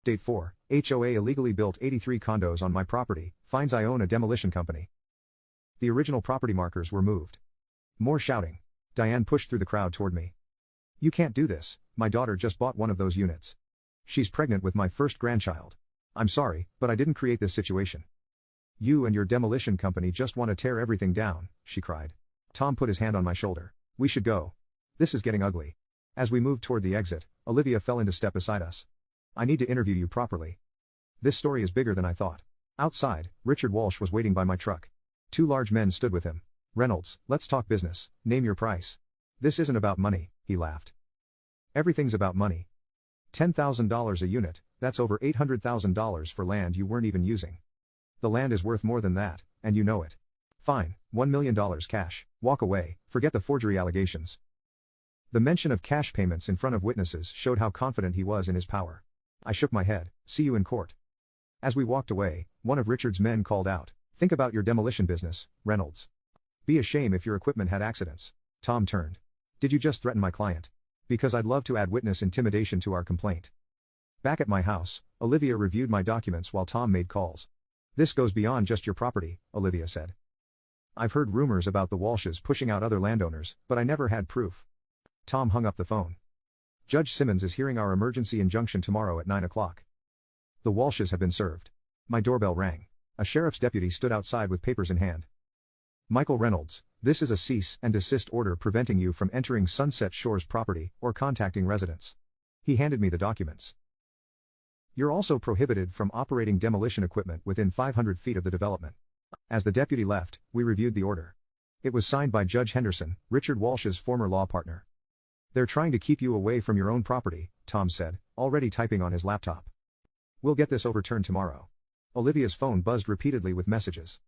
Date 4. HOA illegally built 83 condos on my property, finds I own a demolition company. The original property markers were moved. More shouting. Diane pushed through the crowd toward me. You can't do this, my daughter just bought one of those units. She's pregnant with my first grandchild. I'm sorry, but I didn't create this situation. You and your demolition company just want to tear everything down, she cried. Tom put his hand on my shoulder. We should go. This is getting ugly. As we moved toward the exit, Olivia fell into step beside us. I need to interview you properly. This story is bigger than I thought. Outside, Richard Walsh was waiting by my truck. Two large men stood with him. Reynolds, let's talk business, name your price. This isn't about money, he laughed. Everything's about money. $10,000 a unit, that's over $800,000 for land you weren't even using. The land is worth more than that, and you know it. Fine, $1 million cash, walk away, forget the forgery allegations. The mention of cash payments in front of witnesses showed how confident he was in his power. I shook my head, see you in court. As we walked away, one of Richard's men called out, think about your demolition business, Reynolds. Be a shame if your equipment had accidents. Tom turned. Did you just threaten my client? Because I'd love to add witness intimidation to our complaint. Back at my house, Olivia reviewed my documents while Tom made calls. This goes beyond just your property, Olivia said. I've heard rumors about the Walshes pushing out other landowners, but I never had proof. Tom hung up the phone. Judge Simmons is hearing our emergency injunction tomorrow at 9 o'clock. The Walshes have been served. My doorbell rang. A sheriff's deputy stood outside with papers in hand. Michael Reynolds, this is a cease and desist order preventing you from entering Sunset Shores property or contacting residents. He handed me the documents. You're also prohibited from operating demolition equipment within 500 feet of the development. As the deputy left, we reviewed the order. It was signed by Judge Henderson, Richard Walsh's former law partner. They're trying to keep you away from your own property, Tom said, already typing on his laptop. We'll get this overturned tomorrow. Olivia's phone buzzed repeatedly with messages.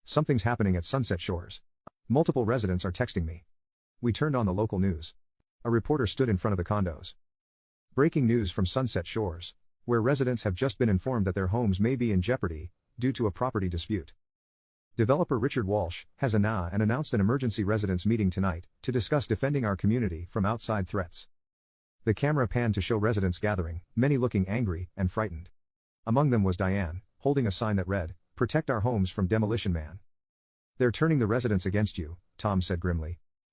Something's happening at Sunset Shores. Multiple residents are texting me. We turned on the local news. A reporter stood in front of the condos. Breaking news from Sunset Shores, where residents have just been informed that their homes may be in jeopardy due to a property dispute. Developer Richard Walsh has announced an emergency residents meeting tonight to discuss defending our community from outside threats. The camera panned to show residents gathering, many looking angry and frightened. Among them was Diane, holding a sign that read, "Protect our homes from Demolition Man." They're turning the residents against you, Tom said grimly.